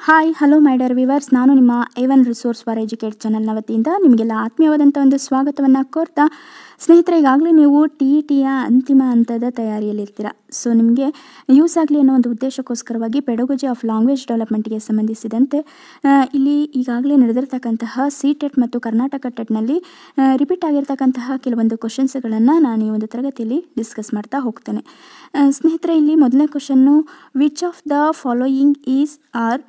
Hi hello my dear viewers, ನಾನು ನಿಮ್ಮ A1 resource for educate ಚಾನಲ್ನ ವತಿಯಿಂದ ನಿಮಗೆಲ್ಲ ಆತ್ಮೀಯವಾದಂಥ ಒಂದು ಸ್ವಾಗತವನ್ನು ಕೋರ್ತಾ, ಸ್ನೇಹಿತರೆ, ಈಗಾಗಲೇ ನೀವು TETಯ ಅಂತಿಮ ಹಂತದ ತಯಾರಿಯಲ್ಲಿರ್ತೀರ. ಸೊ ನಿಮಗೆ ಯೂಸ್ ಆಗಲಿ ಅನ್ನೋ ಒಂದು ಉದ್ದೇಶಕ್ಕೋಸ್ಕರವಾಗಿ ಪೆಡಗೋಜಿ ಆಫ್ ಲ್ಯಾಂಗ್ವೇಜ್ ಡೆವಲಪ್ಮೆಂಟ್ಗೆ ಸಂಬಂಧಿಸಿದಂತೆ ಇಲ್ಲಿ ಈಗಾಗಲೇ ನಡೆದಿರ್ತಕ್ಕಂತಹ CTET ಮತ್ತು ಕರ್ನಾಟಕ ಟೆಟ್ನಲ್ಲಿ ರಿಪೀಟ್ ಆಗಿರ್ತಕ್ಕಂತಹ ಕೆಲವೊಂದು ಕ್ವಶನ್ಸ್ಗಳನ್ನು ನಾನು ಈ ಒಂದು ತರಗತಿಯಲ್ಲಿ ಡಿಸ್ಕಸ್ ಮಾಡ್ತಾ ಹೋಗ್ತೇನೆ. ಸ್ನೇಹಿತರೆ, ಇಲ್ಲಿ ಮೊದಲನೇ ಕ್ವಶನ್ನು, which of the following is or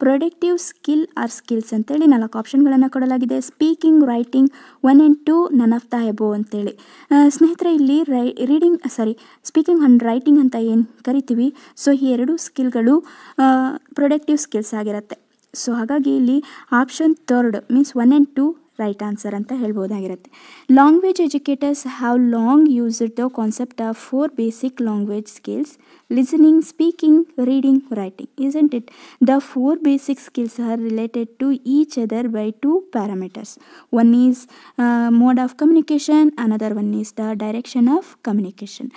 productive skill or skills ಅಂತೇಳಿ 4 ಆಪ್ಷನ್ಗಳನ್ನು ಕೊಡಲಾಗಿದೆ. Speaking, writing, 1 and 2, none of the above ಅಂತೇಳಿ. ಸ್ನೇಹಿತರೆ, ಇಲ್ಲಿ ಸ್ಪೀಕಿಂಗ್ ಆ್ಯಂಡ್ ರೈಟಿಂಗ್ ಅಂತ ಏನು ಕರಿತೀವಿ, ಸೊ ಈ ಎರಡೂ ಸ್ಕಿಲ್ಗಳು ಪ್ರೊಡಕ್ಟಿವ್ ಸ್ಕಿಲ್ಸ್ ಆಗಿರುತ್ತೆ. ಸೊ ಹಾಗಾಗಿ ಇಲ್ಲಿ option 3 means 1 and 2 right answer ಅಂತ ಹೇಳ್ಬೋದಾಗಿರುತ್ತೆ. Language educators have long used the concept of 4 basic language skills: listening, speaking, reading, writing. Isn't it? The 4 basic skills are related to each other by 2 parameters. One is mode of communication, another one is the direction of communication.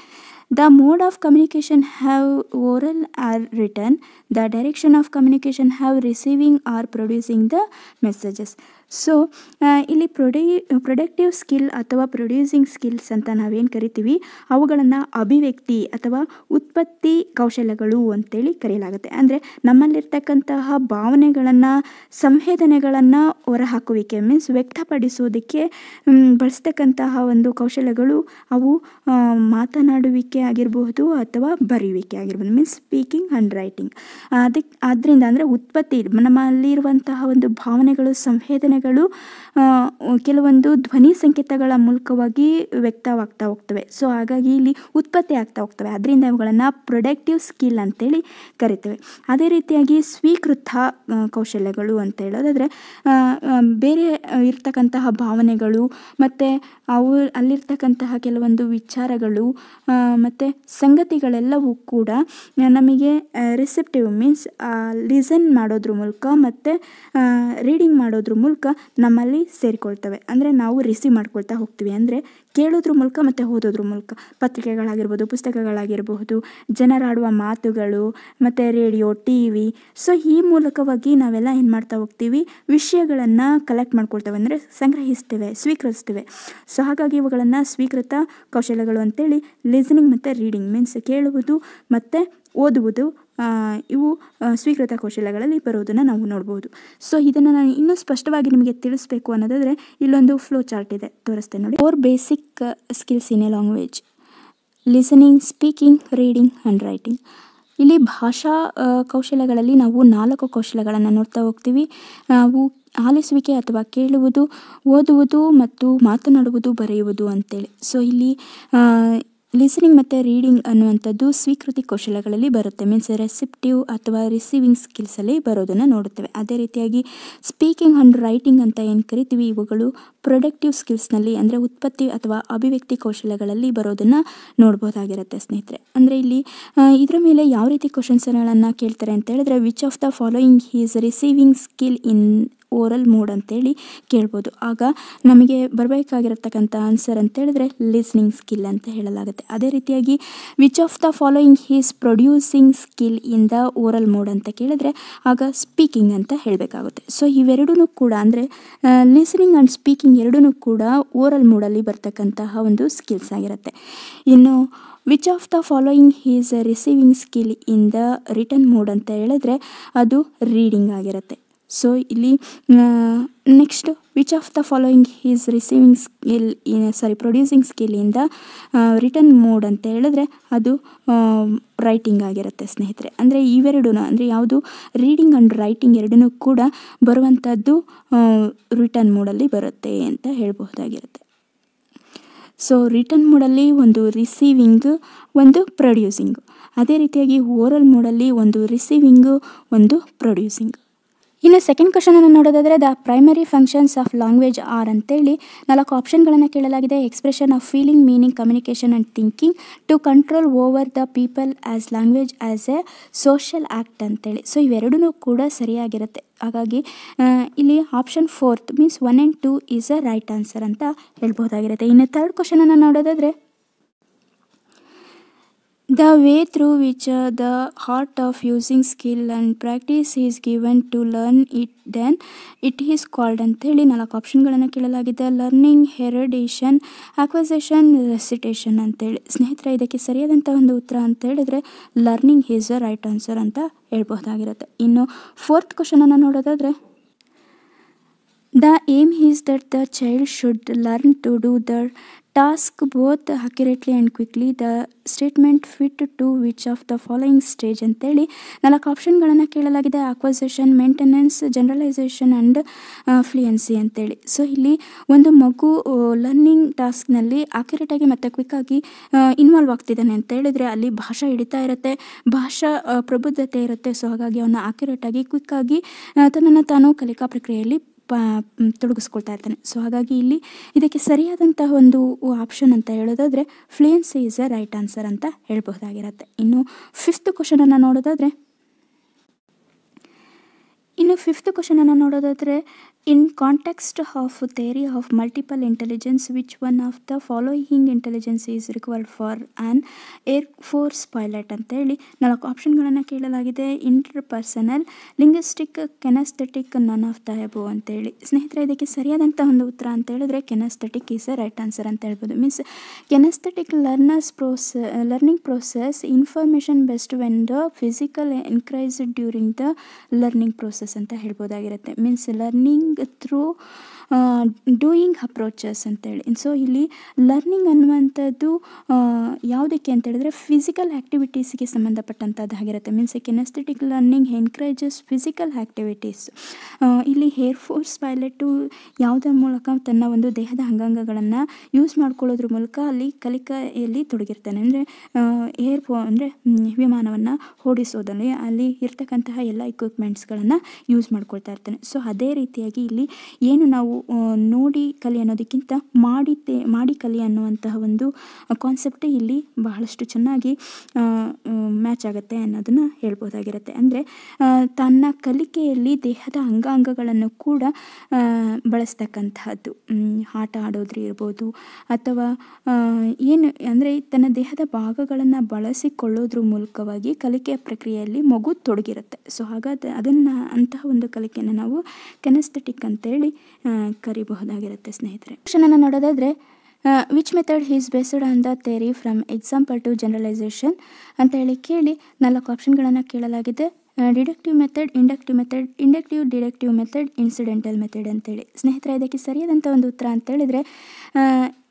The mode of communication have oral or written. The direction of communication have receiving or producing the messages. So ಇಲ್ಲಿ productive skill ಅಥವಾ producing skills ಅಂತ ನಾವೇನು ಕರಿತೀವಿ, ಅವುಗಳನ್ನು ಅಭಿವ್ಯಕ್ತಿ ಅಥವಾ ಉತ್ಪತ್ತಿ ಕೌಶಲ್ಯಗಳು ಅಂತೇಳಿ ಕರೆಯಲಾಗುತ್ತೆ. ಅಂದರೆ ನಮ್ಮಲ್ಲಿರ್ತಕ್ಕಂತಹ ಭಾವನೆಗಳನ್ನು, ಸಂವೇದನೆಗಳನ್ನು ಹೊರಹಾಕುವಿಕೆ ಮೀನ್ಸ್ ವ್ಯಕ್ತಪಡಿಸೋದಕ್ಕೆ ಬಳಸ್ತಕ್ಕಂತಹ ಒಂದು ಕೌಶಲ್ಯಗಳು ಅವು ಮಾತನಾಡುವಿಕೆ ಆಗಿರಬಹುದು ಅಥವಾ ಬರೆಯುವಿಕೆ ಆಗಿರ್ಬೋದು, ಮೀನ್ಸ್ ಸ್ಪೀಕಿಂಗ್ ಆ್ಯಂಡ್ ರೈಟಿಂಗ್. ಅದರಿಂದ ಅಂದರೆ ಉತ್ಪತ್ತಿ, ನಮ್ಮಲ್ಲಿರುವಂತಹ ಒಂದು ಭಾವನೆಗಳು, ಸಂವೇದನೆಗಳು ಕೆಲವೊಂದು ಧ್ವನಿ ಸಂಕೇತಗಳ ಮೂಲಕವಾಗಿ ವ್ಯಕ್ತವಾಗ್ತಾ ಹೋಗ್ತವೆ. ಸೊ ಹಾಗಾಗಿ ಇಲ್ಲಿ ಉತ್ಪತ್ತಿ ಆಗ್ತಾ ಹೋಗ್ತವೆ. ಅದರಿಂದ ಇವುಗಳನ್ನು ಪ್ರೊಡಕ್ಟಿವ್ ಸ್ಕಿಲ್ ಅಂತೇಳಿ ಕರಿತೇವೆ. ಅದೇ ರೀತಿಯಾಗಿ ಸ್ವೀಕೃತ ಕೌಶಲ್ಯಗಳು ಅಂತ ಹೇಳೋದಾದರೆ ಬೇರೆ ಇರ್ತಕ್ಕಂತಹ ಭಾವನೆಗಳು ಮತ್ತು ಅಲ್ಲಿರ್ತಕ್ಕಂತಹ ಕೆಲವೊಂದು ವಿಚಾರಗಳು ಮತ್ತು ಸಂಗತಿಗಳೆಲ್ಲವೂ ಕೂಡ ನಮಗೆ ರಿಸೆಪ್ಟಿವ್ ಮೀನ್ಸ್ ಲಿಸನ್ ಮಾಡೋದ್ರ ಮೂಲಕ ಮತ್ತು ರೀಡಿಂಗ್ ಮಾಡೋದ್ರ ಮೂಲಕ ನಮ್ಮಲ್ಲಿ ಸೇರಿಕೊಳ್ತವೆ. ಅಂದರೆ ನಾವು ರಿಸೀವ್ ಮಾಡ್ಕೊಳ್ತಾ ಹೋಗ್ತೀವಿ. ಅಂದರೆ ಕೇಳೋದ್ರ ಮೂಲಕ ಮತ್ತು ಓದೋದ್ರ ಮೂಲಕ, ಪತ್ರಿಕೆಗಳಾಗಿರ್ಬೋದು, ಪುಸ್ತಕಗಳಾಗಿರಬಹುದು, ಜನರಾಡುವ ಮಾತುಗಳು ಮತ್ತು ರೇಡಿಯೋ, TV. ಸೊ ಈ ಮೂಲಕವಾಗಿ ನಾವೆಲ್ಲ ಏನು ಮಾಡ್ತಾ ಹೋಗ್ತೀವಿ, ವಿಷಯಗಳನ್ನು ಕಲೆಕ್ಟ್ ಮಾಡ್ಕೊಳ್ತೇವೆ, ಅಂದರೆ ಸಂಗ್ರಹಿಸ್ತೇವೆ, ಸ್ವೀಕರಿಸ್ತೇವೆ. ಸೊ ಹಾಗಾಗಿ ಇವುಗಳನ್ನು ಸ್ವೀಕೃತ ಕೌಶಲ್ಯಗಳು ಅಂತೇಳಿ ಲಿಸನಿಂಗ್ ಮತ್ತು ರೀಡಿಂಗ್ ಮೀನ್ಸ್ ಕೇಳುವುದು ಮತ್ತು ಓದುವುದು, ಇವು ಸ್ವೀಕೃತ ಕೌಶಲ್ಯಗಳಲ್ಲಿ ಬರೋದನ್ನು ನಾವು ನೋಡ್ಬೋದು. ಸೊ ಇದನ್ನು ನಾನು ಇನ್ನೂ ಸ್ಪಷ್ಟವಾಗಿ ನಿಮಗೆ ತಿಳಿಸ್ಬೇಕು ಅನ್ನೋದಾದರೆ ಇಲ್ಲೊಂದು ಫ್ಲೋ ಚಾರ್ಟ್ ಇದೆ, ತೋರಿಸ್ತೇನೆ ನೋಡಿ. 4 basic skills in a language: listening, speaking, reading and writing. ಇಲ್ಲಿ ಭಾಷಾ ಕೌಶಲ್ಯಗಳಲ್ಲಿ ನಾವು 4 ಕೌಶಲ್ಯಗಳನ್ನು ನೋಡ್ತಾ ಹೋಗ್ತೀವಿ. ನಾವು ಆಲಿಸುವಿಕೆ ಅಥವಾ ಕೇಳುವುದು, ಓದುವುದು ಮತ್ತು ಮಾತನಾಡುವುದು, ಬರೆಯುವುದು ಅಂತೇಳಿ. ಸೊ ಇಲ್ಲಿ ಲಿಸನಿಂಗ್ ಮತ್ತು ರೀಡಿಂಗ್ ಅನ್ನುವಂಥದ್ದು ಸ್ವೀಕೃತಿ ಕೌಶಲ್ಯಗಳಲ್ಲಿ ಬರುತ್ತೆ, ಮೀನ್ಸ್ ರೆಸಿಪ್ಟಿವ್ ಅಥವಾ ರಿಸೀವಿಂಗ್ ಸ್ಕಿಲ್ಸಲ್ಲಿ ಬರೋದನ್ನು ನೋಡುತ್ತೇವೆ. ಅದೇ ರೀತಿಯಾಗಿ ಸ್ಪೀಕಿಂಗ್ ಆ್ಯಂಡ್ ರೈಟಿಂಗ್ ಅಂತ ಏನು ಕರಿತೀವಿ, ಇವುಗಳು ಪ್ರೊಡಕ್ಟಿವ್ ಸ್ಕಿಲ್ಸ್ನಲ್ಲಿ ಅಂದರೆ ಉತ್ಪತ್ತಿ ಅಥವಾ ಅಭಿವ್ಯಕ್ತಿ ಕೌಶಲ್ಯಗಳಲ್ಲಿ ಬರೋದನ್ನು ನೋಡ್ಬೋದಾಗಿರುತ್ತೆ ಸ್ನೇಹಿತರೆ. ಅಂದರೆ ಇಲ್ಲಿ ಇದರ ಮೇಲೆ ಯಾವ ರೀತಿ ಕ್ವಶನ್ಸ್ಗಳನ್ನು ಕೇಳ್ತಾರೆ ಅಂತ ಹೇಳಿದ್ರೆ, which of the following is receiving skill in oral mode ಅಂತೇಳಿ ಕೇಳ್ಬೋದು. ಆಗ ನಮಗೆ ಬರಬೇಕಾಗಿರತಕ್ಕಂಥ ಆನ್ಸರ್ ಅಂತ ಹೇಳಿದ್ರೆ ಲಿಸ್ನಿಂಗ್ ಸ್ಕಿಲ್ ಅಂತ ಹೇಳಲಾಗುತ್ತೆ. ಅದೇ ರೀತಿಯಾಗಿ which of the following is producing skill in the oral mode ಅಂತ ಕೇಳಿದ್ರೆ ಆಗ ಸ್ಪೀಕಿಂಗ್ ಅಂತ ಹೇಳಬೇಕಾಗುತ್ತೆ. ಸೊ ಇವೆರಡೂ ಕೂಡ ಅಂದರೆ ಲಿಸನಿಂಗ್ ಆ್ಯಂಡ್ ಸ್ಪೀಕಿಂಗ್ ಎರಡೂ ಕೂಡ ಓರಲ್ ಮೋಡಲ್ಲಿ ಬರ್ತಕ್ಕಂತಹ ಒಂದು ಸ್ಕಿಲ್ಸ್ ಆಗಿರುತ್ತೆ. ಇನ್ನು which of the following is receiving skill in the written mode ಅಂತ ಹೇಳಿದ್ರೆ ಅದು ರೀಡಿಂಗ್ ಆಗಿರುತ್ತೆ. ಸೊ ಇಲ್ಲಿ next which of the following is receiving skill producing skill in the written mode ಅಂತ ಹೇಳಿದ್ರೆ ಅದು ರೈಟಿಂಗ್ ಆಗಿರುತ್ತೆ ಸ್ನೇಹಿತರೆ. ಅಂದರೆ ಇವೆರಡೂ ಅಂದರೆ ಯಾವುದು ರೀಡಿಂಗ್ ಆ್ಯಂಡ್ ರೈಟಿಂಗ್ ಎರಡೂ ಕೂಡ ಬರುವಂಥದ್ದು ರಿಟನ್ ಮೋಡಲ್ಲಿ ಬರುತ್ತೆ ಅಂತ ಹೇಳ್ಬಹುದಾಗಿರುತ್ತೆ. ಸೊ ರಿಟನ್ ಮೋಡಲ್ಲಿ ಒಂದು ರಿಸೀವಿಂಗು, ಒಂದು ಪ್ರೊಡ್ಯೂಸಿಂಗು. ಅದೇ ರೀತಿಯಾಗಿ ಓರಲ್ ಮೋಡಲ್ಲಿ ಒಂದು ರಿಸೀವಿಂಗು, ಒಂದು ಪ್ರೊಡ್ಯೂಸಿಂಗು. ಇನ್ನು ಸೆಕೆಂಡ್ ಕ್ವಶನನ್ನು ನೋಡೋದಾದರೆ the primary functions of language are ಅಂತೇಳಿ 4 ಆಪ್ಷನ್ಗಳನ್ನು ಕೇಳಲಾಗಿದೆ. Expression of feeling, meaning, communication and thinking, to control over the people as language as a social act ಅಂತೇಳಿ. ಸೊ ಇವೆರಡೂ ಕೂಡ ಸರಿಯಾಗಿರುತ್ತೆ. ಹಾಗಾಗಿ ಇಲ್ಲಿ option 4 means 1 and 2 is a right answer ಅಂತ ಹೇಳ್ಬೋದಾಗಿರುತ್ತೆ. ಇನ್ನು ಥರ್ಡ್ ಕ್ವಶನನ್ನು ನೋಡೋದಾದರೆ The way through which the art of using skill and practice is given to learn it, then it is called ಅಂತೇಳಿ 4 ಆಪ್ಷನ್ಗಳನ್ನು ಕೇಳಲಾಗಿದೆ. ಲರ್ನಿಂಗ್, ಹೆರಿಡೇಷನ್, ಅಕ್ವಸಿಷನ್, ರೆಸಿಟೇಷನ್ ಅಂತೇಳಿ. ಸ್ನೇಹಿತರೆ, ಇದಕ್ಕೆ ಸರಿಯಾದಂಥ ಒಂದು ಉತ್ತರ ಅಂತ ಹೇಳಿದ್ರೆ learning is the right answer ಅಂತ ಹೇಳ್ಬಹುದಾಗಿರುತ್ತೆ. ಇನ್ನು 4th ಕ್ವಶನನ್ನು ನೋಡೋದಾದರೆ, the aim is that the child should learn to do the task both accurately and quickly. The statement fit to which of the following stage ಅಂತೇಳಿ 4 ಆಪ್ಷನ್ಗಳನ್ನು ಕೇಳಲಾಗಿದೆ. Acquisition, maintenance, generalisation and fluency ಅಂತೇಳಿ. So ಇಲ್ಲಿ ಒಂದು ಮಗು learning ಟಾಸ್ಕ್ನಲ್ಲಿ ಆಕ್ಯುರೇಟಾಗಿ ಮತ್ತು ಕ್ವಿಕ್ಕಾಗಿ involve ಆಗ್ತಿದ್ದಾನೆ ಅಂತ ಹೇಳಿದರೆ ಅಲ್ಲಿ ಭಾಷಾ ಹಿಡಿತಾ ಇರುತ್ತೆ, ಭಾಷಾ ಪ್ರಬುದ್ಧತೆ ಇರುತ್ತೆ. ಸೊ ಹಾಗಾಗಿ ಅವನ್ನ ಆಕ್ಯುರೇಟಾಗಿ ಕ್ವಿಕ್ಕಾಗಿ ತನ್ನನ್ನು ತಾನು ಕಲಿಕಾ ಪ್ರಕ್ರಿಯೆಯಲ್ಲಿ ತೊಡಗಿಸ್ಕೊಳ್ತಾ ಇರ್ತಾನೆ. ಸೊ ಹಾಗಾಗಿ ಇಲ್ಲಿ ಇದಕ್ಕೆ ಸರಿಯಾದಂತಹ ಒಂದು ಆಪ್ಷನ್ ಅಂತ ಹೇಳೋದಾದರೆ fluency is a right answer ಅಂತ ಹೇಳ್ಬಹುದಾಗಿರುತ್ತೆ. ಇನ್ನು 5th ಕ್ವಶನನ್ನು ನೋಡೋದಾದರೆ ಇನ್ context of theory of multiple intelligence which one of the following intelligence is required for an air force pilot ಅಂತೇಳಿ 4 ಆಪ್ಷನ್ಗಳನ್ನು ಕೇಳಲಾಗಿದೆ. Interpersonal, linguistic, ಕೆನೆಸ್ಥೆಟಿಕ್, none of the above ಅಂತೇಳಿ. ಸ್ನೇಹಿತರೆ, ಇದಕ್ಕೆ ಸರಿಯಾದಂಥ ಒಂದು ಉತ್ತರ ಅಂತ ಹೇಳಿದ್ರೆ kinesthetic is a right answer ಅಂತ ಹೇಳ್ಬೋದು. Means kinesthetic learning process information best when the physical encourage during the learning process ಅಂತ ಹೇಳ್ಬೋದಾಗಿರುತ್ತೆ. Means learning through doing approaches ಅಂತೇಳಿ. ಸೊ ಇಲ್ಲಿ ಲರ್ನಿಂಗ್ ಅನ್ನುವಂಥದ್ದು ಯಾವುದಕ್ಕೆ ಅಂತ ಹೇಳಿದ್ರೆ ಫಿಸಿಕಲ್ ಆ್ಯಕ್ಟಿವಿಟೀಸ್ಗೆ ಸಂಬಂಧಪಟ್ಟಂಥದ್ದಾಗಿರುತ್ತೆ. Means kinesthetic learning encourages physical activities. ಇಲ್ಲಿ ಏರ್ ಫೋರ್ಸ್ ಪೈಲಟು ಯಾವುದರ ಮೂಲಕ ತನ್ನ ಒಂದು ದೇಹದ ಅಂಗಾಂಗಗಳನ್ನು ಯೂಸ್ ಮಾಡ್ಕೊಳ್ಳೋದ್ರ ಮೂಲಕ ಅಲ್ಲಿ ಕಲಿಕೆಯಲ್ಲಿ ತೊಡಗಿರ್ತಾನೆ. ಅಂದರೆ ಅಂದರೆ ವಿಮಾನವನ್ನು ಓಡಿಸೋದಲ್ಲಿ ಅಲ್ಲಿ ಇರ್ತಕ್ಕಂತಹ ಎಲ್ಲ ಇಕ್ವಿಪ್ಮೆಂಟ್ಸ್ಗಳನ್ನು ಯೂಸ್ ಮಾಡ್ಕೊಳ್ತಾ ಇರ್ತಾನೆ. ಸೊ ಅದೇ ರೀತಿಯಾಗಿ ಇಲ್ಲಿ ಏನು ನಾವು ನೋಡಿ ಕಲಿ ಅನ್ನೋದಕ್ಕಿಂತ ಮಾಡಿ ಕಲಿ ಅನ್ನುವಂತಹ ಒಂದು ಕಾನ್ಸೆಪ್ಟ್ ಇಲ್ಲಿ ಬಹಳಷ್ಟು ಚೆನ್ನಾಗಿ ಮ್ಯಾಚ್ ಆಗುತ್ತೆ ಅನ್ನೋದನ್ನು ಹೇಳ್ಬೋದಾಗಿರುತ್ತೆ. ಅಂದರೆ ತನ್ನ ಕಲಿಕೆಯಲ್ಲಿ ದೇಹದ ಅಂಗಾಂಗಗಳನ್ನು ಕೂಡ ಬಳಸ್ತಕ್ಕಂತಹದ್ದು, ಆಟ ಆಡೋದ್ರಿ ಇರ್ಬೋದು ಅಥವಾ ಏನು ಅಂದರೆ ತನ್ನ ದೇಹದ ಭಾಗಗಳನ್ನು ಬಳಸಿಕೊಳ್ಳೋದ್ರ ಮೂಲಕವಾಗಿ ಕಲಿಕೆಯ ಪ್ರಕ್ರಿಯೆಯಲ್ಲಿ ಮಗು ತೊಡಗಿರುತ್ತೆ. ಸೊ ಹಾಗಾದರೆ ಅಂತಹ ಒಂದು ಕಲಿಕೆಯನ್ನು ನಾವು ಕೆನೆಸ್ಥೆಟಿಕ್ ಅಂತೇಳಿ ಕರಿಬಹುದಾಗಿರುತ್ತೆ. ಸ್ನೇಹಿತರೆ, ಕ್ವಶನನ್ನು ನೋಡೋದಾದರೆ which method is based on the theory from example to generalization ಅಂತ ಕೇಳಿ 4 ಆಪ್ಷನ್ಗಳನ್ನು ಕೇಳಲಾಗಿದೆ. Deductive method, inductive deductive method, incidental method ಅಂತೇಳಿ. ಸ್ನೇಹಿತರೆ, ಇದಕ್ಕೆ ಸರಿಯಾದಂಥ ಒಂದು ಉತ್ತರ ಅಂತ ಹೇಳಿದ್ರೆ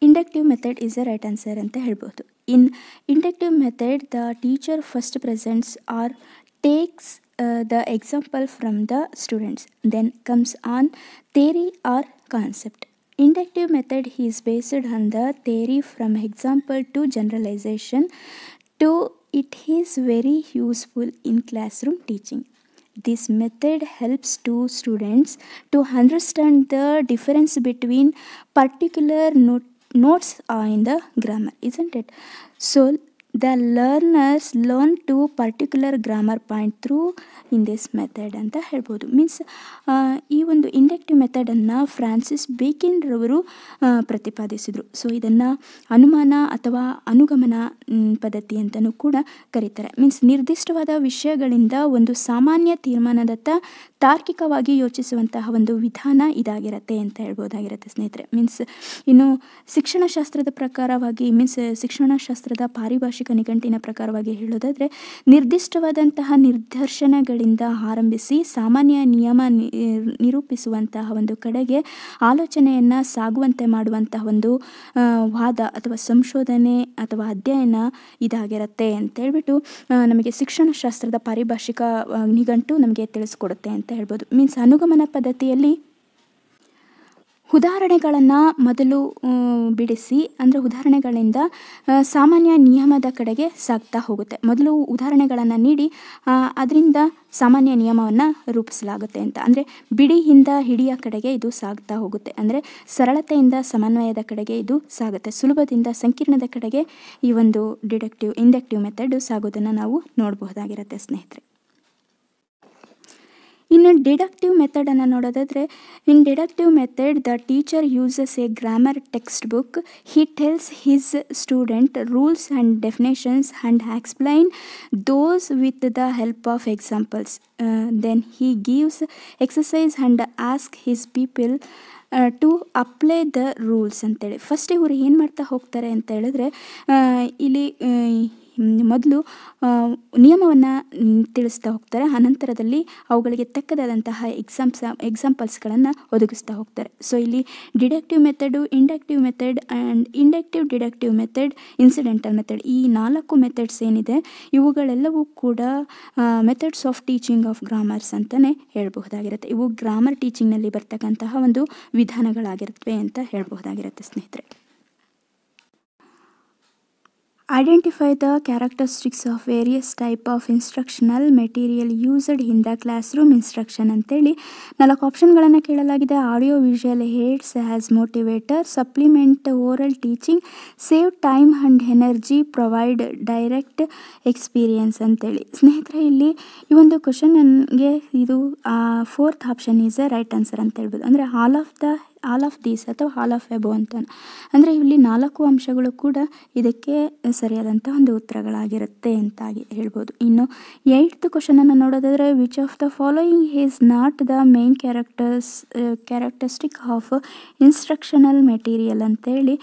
inductive method is a right answer ಅಂತ ಹೇಳ್ಬೋದು. In inductive method the teacher first presents are takes the example from the students, then comes on theory or concept. Inductive method is based on the theory from example to generalization to it is very useful in classroom teaching. This method helps to students to understand the difference between particular notes in the grammar, isn't it? So the learners learn to particular grammar point through in this method ಅಂತ ಹೇಳ್ಬೋದು. Means ಈ ಒಂದು inductive ಮೆಥಡನ್ನು Francis ಬೇಕಿನ್ ರವರು ಪ್ರತಿಪಾದಿಸಿದರು. So ಇದನ್ನು ಅನುಮಾನ ಅಥವಾ ಅನುಗಮನ ಪದ್ಧತಿ ಅಂತಲೂ ಕೂಡ ಕರೀತಾರೆ. ಮೀನ್ಸ್ ನಿರ್ದಿಷ್ಟವಾದ ವಿಷಯಗಳಿಂದ ಒಂದು ಸಾಮಾನ್ಯ ತೀರ್ಮಾನದತ್ತ ತಾರ್ಕಿಕವಾಗಿ ಯೋಚಿಸುವಂತಹ ಒಂದು ವಿಧಾನ ಇದಾಗಿರುತ್ತೆ ಅಂತ ಹೇಳ್ಬೋದಾಗಿರುತ್ತೆ. ಸ್ನೇಹಿತರೆ, ಮೀನ್ಸ್ ಇನ್ನು ಶಿಕ್ಷಣಶಾಸ್ತ್ರದ ಪ್ರಕಾರವಾಗಿ ಶಿಕ್ಷಣಶಾಸ್ತ್ರದ ಪಾರಿಭಾಷಿಕ ನಿಘಂಟಿನ ಪ್ರಕಾರವಾಗಿ ಹೇಳೋದಾದರೆ ನಿರ್ದಿಷ್ಟವಾದಂತಹ ನಿದರ್ಶನಗಳಿಂದ ಆರಂಭಿಸಿ ಸಾಮಾನ್ಯ ನಿಯಮ ನಿರೂಪಿಸುವಂತಹ ಒಂದು ಕಡೆಗೆ ಆಲೋಚನೆಯನ್ನು ಸಾಗುವಂತೆ ಮಾಡುವಂತಹ ಒಂದು ವಾದ ಅಥವಾ ಸಂಶೋಧನೆ ಅಥವಾ ಅಧ್ಯಯನ ಇದಾಗಿರುತ್ತೆ ಅಂತೇಳ್ಬಿಟ್ಟು ನಮಗೆ ಶಿಕ್ಷಣಶಾಸ್ತ್ರದ ಪಾರಿಭಾಷಿಕ ನಿಘಂಟು ನಮಗೆ ತಿಳಿಸ್ಕೊಡುತ್ತೆ ಅಂತ ಹೇಳ್ಬೋದು. ಮೀನ್ಸ್ ಅನುಗಮನ ಪದ್ಧತಿಯಲ್ಲಿ ಉದಾಹರಣೆಗಳನ್ನು ಮೊದಲು ಬಿಡಿಸಿ, ಅಂದರೆ ಉದಾಹರಣೆಗಳಿಂದ ಸಾಮಾನ್ಯ ನಿಯಮದ ಕಡೆಗೆ ಸಾಗ್ತಾ ಹೋಗುತ್ತೆ. ಮೊದಲು ಉದಾಹರಣೆಗಳನ್ನು ನೀಡಿ ಅದರಿಂದ ಸಾಮಾನ್ಯ ನಿಯಮವನ್ನು ರೂಪಿಸಲಾಗುತ್ತೆ ಅಂತ. ಅಂದರೆ ಬಿಡಿಯಿಂದ ಹಿಡಿಯ ಕಡೆಗೆ ಇದು ಸಾಗ್ತಾ ಹೋಗುತ್ತೆ. ಅಂದರೆ ಸರಳತೆಯಿಂದ ಸಮನ್ವಯದ ಕಡೆಗೆ ಇದು ಸಾಗುತ್ತೆ. ಸುಲಭದಿಂದ ಸಂಕೀರ್ಣದ ಕಡೆಗೆ ಈ ಒಂದು ಇಂಡಕ್ಟಿವ್ ಮೆಥಡ್ ಸಾಗೋದನ್ನು ನಾವು ನೋಡಬಹುದಾಗಿರುತ್ತೆ ಸ್ನೇಹಿತರೆ. ಇನ್ನು ಡಿಡಕ್ಟಿವ್ ಮೆಥಡನ್ನು ನೋಡೋದಾದರೆ, in deductive method the teacher uses a grammar textbook. He tells his student rules and definitions and explain those with the help of examples. Then he gives exercise and ask his people to apply the rules ಅಂತೇಳಿ. First ಇವರು ಏನು ಮಾಡ್ತಾ ಹೋಗ್ತಾರೆ ಅಂತ ಹೇಳಿದ್ರೆ, ಇಲ್ಲಿ ಮೊದಲು ನಿಯಮವನ್ನು ತಿಳಿಸ್ತಾ ಹೋಗ್ತಾರೆ, ಅನಂತರದಲ್ಲಿ ಅವುಗಳಿಗೆ ತಕ್ಕದಾದಂತಹ ಎಕ್ಸಾಂಪಲ್ಸ್ಗಳನ್ನು ಒದಗಿಸ್ತಾ ಹೋಗ್ತಾರೆ. ಸೊ ಇಲ್ಲಿ deductive method, inductive method and inductive deductive method, incidental method, ಈ 4 ಮೆಥಡ್ಸ್ ಏನಿದೆ ಇವುಗಳೆಲ್ಲವೂ ಕೂಡ methods of teaching of grammars ಅಂತಲೇ ಹೇಳಬಹುದಾಗಿರುತ್ತೆ. ಇವು ಗ್ರಾಮರ್ ಟೀಚಿಂಗ್ನಲ್ಲಿ ಬರ್ತಕ್ಕಂತಹ ಒಂದು ವಿಧಾನಗಳಾಗಿರುತ್ತವೆ ಅಂತ ಹೇಳಬಹುದಾಗಿರುತ್ತೆ ಸ್ನೇಹಿತರೆ. Identify the characteristics of various type of instructional material used in the class room instruction ಅಂತೇಳಿ 4 ಆಪ್ಷನ್ಗಳನ್ನು ಕೇಳಲಾಗಿದೆ. Audio visual AIDS as motivator, supplement oral teaching, save time and energy, provide direct experience ಅಂತೇಳಿ. ಸ್ನೇಹಿತರೆ, ಇಲ್ಲಿ ಈ ಒಂದು ಕ್ವಶನ್ ನನಗೆ ಇದು 4th option is a right answer ಅಂತ ಹೇಳ್ಬೋದು. ಅಂದರೆ ಆಲ್ ಆಫ್ ದೀಸ್ ಅಥವಾ ಆಲ್ ಆಫ್ ಎಬೋ ಅಂತ. ಅಂದರೆ ಇಲ್ಲಿ 4 ಅಂಶಗಳು ಕೂಡ ಇದಕ್ಕೆ ಸರಿಯಾದಂಥ ಒಂದು ಉತ್ತರಗಳಾಗಿರುತ್ತೆ ಅಂತಾಗಿ ಹೇಳ್ಬೋದು. ಇನ್ನು 8th ಕ್ವಶನನ್ನು ನೋಡೋದಾದರೆ, which of the following is not the main characteristic of instructional material ಅಂತೇಳಿ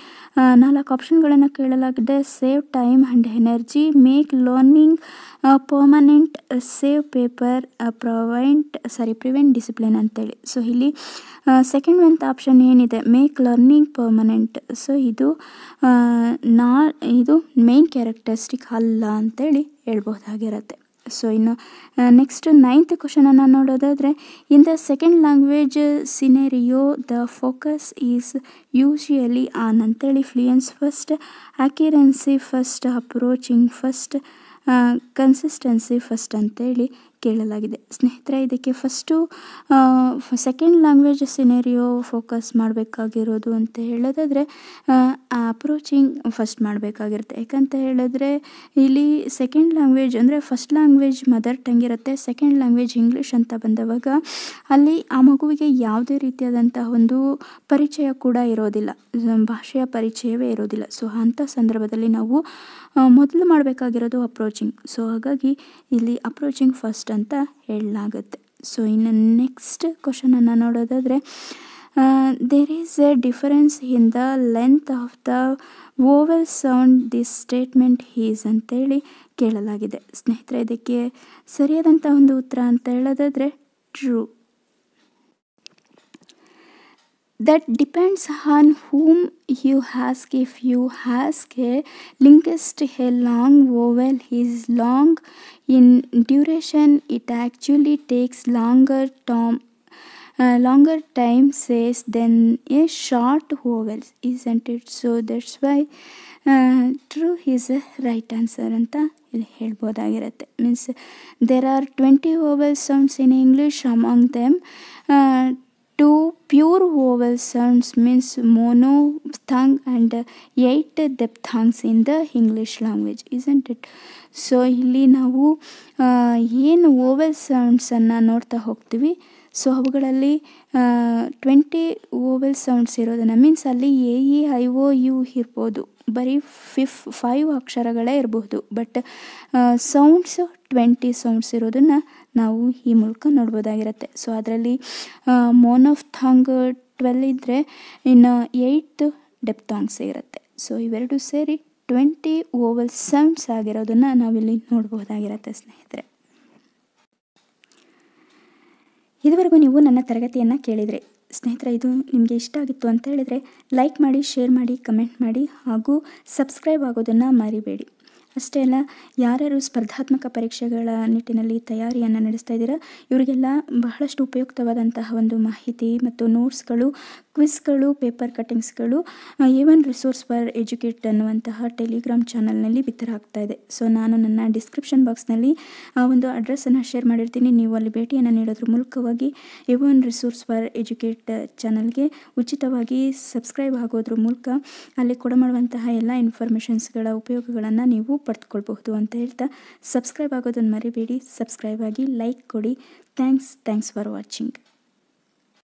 4 ಆಪ್ಷನ್ಗಳನ್ನು ಕೇಳಲಾಗಿದೆ. Save time and energy, make learning permanent, save paper, prevent discipline ಅಂತೇಳಿ. ಸೊ ಇಲ್ಲಿ ಸೆಕೆಂಡ್ ಒಂದು ಆಪ್ಷನ್ ಏನಿದೆ, ಮೇಕ್ ಲರ್ನಿಂಗ್ ಪರ್ಮನೆಂಟ್, ಸೊ ಇದು ಮೇನ್ ಕ್ಯಾರೆಕ್ಟರಿಸ್ಟಿಕ್ ಅಲ್ಲ ಅಂತೇಳಿ ಹೇಳ್ಬೋದಾಗಿರುತ್ತೆ. ಸೊ ಇನ್ನು ನೆಕ್ಸ್ಟ್ 9th ಕ್ವಶನನ್ನು ನೋಡೋದಾದರೆ, in the second language scenario the focus is usually on ಅಂತೇಳಿ. Fluency first, accuracy first, approaching first, consistency first ಅಂತೇಳಿ ಕೇಳಲಾಗಿದೆ. ಸ್ನೇಹಿತರೆ, ಇದಕ್ಕೆ ಫಸ್ಟು ಸೆಕೆಂಡ್ ಲ್ಯಾಂಗ್ವೇಜ್ ಸಿನೆರಿಯೋ ಫೋಕಸ್ ಮಾಡಬೇಕಾಗಿರೋದು ಅಂತ ಹೇಳೋದಾದರೆ ಅಪ್ರೋಚಿಂಗ್ ಫಸ್ಟ್ ಮಾಡಬೇಕಾಗಿರುತ್ತೆ. ಯಾಕಂತ ಹೇಳಿದ್ರೆ ಇಲ್ಲಿ ಸೆಕೆಂಡ್ ಲ್ಯಾಂಗ್ವೇಜ್ ಅಂದರೆ ಫಸ್ಟ್ ಲ್ಯಾಂಗ್ವೇಜ್ ಮದರ್ ಟಂಗ್ ಇರುತ್ತೆ, ಸೆಕೆಂಡ್ ಲ್ಯಾಂಗ್ವೇಜ್ ಇಂಗ್ಲೀಷ್ ಅಂತ ಬಂದವಾಗ ಅಲ್ಲಿ ಆ ಮಗುವಿಗೆ ಯಾವುದೇ ರೀತಿಯಾದಂತಹ ಒಂದು ಪರಿಚಯ ಕೂಡ ಇರೋದಿಲ್ಲ, ಭಾಷೆಯ ಪರಿಚಯವೇ ಇರೋದಿಲ್ಲ. ಸೊ ಅಂಥ ಸಂದರ್ಭದಲ್ಲಿ ನಾವು ಮೊದಲು ಮಾಡಬೇಕಾಗಿರೋದು ಅಪ್ರೋಚಿಂಗ್. ಸೊ ಹಾಗಾಗಿ ಇಲ್ಲಿ ಅಪ್ರೋಚಿಂಗ್ ಫಸ್ಟ್ ಅಂತ ಹೇಳಲಾಗುತ್ತೆ. ಸೊ ಇನ್ನು ನೆಕ್ಸ್ಟ್ ಕ್ವಶನನ್ನು ನೋಡೋದಾದರೆ, there is a difference in the length of the vowel sound this statement is ಅಂತೇಳಿ ಕೇಳಲಾಗಿದೆ. ಸ್ನೇಹಿತರೆ, ಇದಕ್ಕೆ ಸರಿಯಾದಂಥ ಒಂದು ಉತ್ತರ ಅಂತ ಹೇಳೋದಾದರೆ true. That depends on whom you ask. If you ask a linguist, a long vowel is long in duration, it actually takes longer time says than a short vowel, isn't it? So that's why true is a right answer ಅಂತ ಇಲ್ಲಿ ಹೇಳ್ಬೋದಾಗಿರುತ್ತೆ. Means there are 20 vowel sounds in English, among them 2 pure vowel sounds means monophthong and 8 diphthongs in the English language, isn't it? So ಇಲ್ಲಿ ನಾವು ಏನು ವೋವೆಲ್ ಸೌಂಡ್ಸನ್ನು ನೋಡ್ತಾ ಹೋಗ್ತೀವಿ. So ಅವುಗಳಲ್ಲಿ 20 ವೋವೆಲ್ sounds ಇರೋದನ್ನು, ಮೀನ್ಸ್ ಅಲ್ಲಿ A E I O U ಇರ್ಬೋದು, ಬರೀ 5 ಅಕ್ಷರಗಳೇ ಇರಬಹುದು. ಬಟ್ ಸೌಂಡ್ಸ್ 20 ಸೌಂಡ್ಸ್ ಇರೋದನ್ನು ನಾವು ಈ ಮೂಲಕ ನೋಡ್ಬೋದಾಗಿರುತ್ತೆ. ಸೊ ಅದರಲ್ಲಿ ಮೋನೋಫ್ಥಾಂಗ್ 12 ಇದ್ದರೆ ಇನ್ನು 8 ಡೆಪ್ಥಾಂಗ್ಸ್ ಇರುತ್ತೆ. ಸೊ ಇವೆರಡು ಸೇರಿ 20 ವೋವೆಲ್ ಸೌಂಡ್ಸ್ ಆಗಿರೋದನ್ನು ನಾವಿಲ್ಲಿ ನೋಡ್ಬೋದಾಗಿರುತ್ತೆ ಸ್ನೇಹಿತರೆ. ಇದುವರೆಗೂ ನೀವು ನನ್ನ ತರಗತಿಯನ್ನು ಕೇಳಿದರೆ ಸ್ನೇಹಿತರೆ, ಇದು ನಿಮಗೆ ಇಷ್ಟ ಆಗಿತ್ತು ಅಂತ ಹೇಳಿದರೆ ಲೈಕ್ ಮಾಡಿ, ಶೇರ್ ಮಾಡಿ, ಕಮೆಂಟ್ ಮಾಡಿ ಹಾಗೂ ಸಬ್ಸ್ಕ್ರೈಬ್ ಆಗೋದನ್ನು ಮರಿಬೇಡಿ. ಅಷ್ಟೇ ಅಲ್ಲ, ಯಾರ್ಯಾರು ಸ್ಪರ್ಧಾತ್ಮಕ ಪರೀಕ್ಷೆಗಳ ನಿಟ್ಟಿನಲ್ಲಿ ತಯಾರಿಯನ್ನು ನಡೆಸ್ತಾ ಇದ್ದೀರಾ ಇವರಿಗೆಲ್ಲ ಬಹಳಷ್ಟು ಉಪಯುಕ್ತವಾದಂತಹ ಒಂದು ಮಾಹಿತಿ ಮತ್ತು ನೋಟ್ಸ್ಗಳು, ಕ್ವಿಜ್ಗಳು, ಪೇಪರ್ ಕಟ್ಟಿಂಗ್ಸ್ಗಳು A1 ರಿಸೋರ್ಸ್ ಫಾರ್ ಎಜುಕೇಟ್ ಅನ್ನುವಂತಹ ಟೆಲಿಗ್ರಾಮ್ ಚಾನಲ್ನಲ್ಲಿ ಬಿತ್ತರಾಗ್ತಾ ಇದೆ. ಸೊ ನಾನು ನನ್ನ ಡಿಸ್ಕ್ರಿಪ್ಷನ್ ಬಾಕ್ಸ್ನಲ್ಲಿ ಒಂದು ಅಡ್ರೆಸ್ಸನ್ನು ಶೇರ್ ಮಾಡಿರ್ತೀನಿ. ನೀವು ಅಲ್ಲಿ ಭೇಟಿಯನ್ನು ನೀಡೋದ್ರ ಮೂಲಕವಾಗಿ A1 ರಿಸೋರ್ಸ್ ಫಾರ್ ಎಜುಕೇಟ್ ಚಾನಲ್ಗೆ ಉಚಿತವಾಗಿ ಸಬ್ಸ್ಕ್ರೈಬ್ ಆಗೋದ್ರ ಮೂಲಕ ಅಲ್ಲಿ ಕೊಡಮಾಡುವಂತಹ ಎಲ್ಲ ಇನ್ಫಾರ್ಮೇಷನ್ಸ್ಗಳ ಉಪಯೋಗಗಳನ್ನು ನೀವು ಪಡೆದುಕೊಳ್ಬಹುದು ಅಂತ ಹೇಳ್ತಾ, ಸಬ್ಸ್ಕ್ರೈಬ್ ಆಗೋದನ್ನು ಮರಿಬೇಡಿ. ಸಬ್ಸ್ಕ್ರೈಬ್ ಆಗಿ, ಲೈಕ್ ಕೊಡಿ, ಥ್ಯಾಂಕ್ಸ್ ಫಾರ್ ವಾಚಿಂಗ್.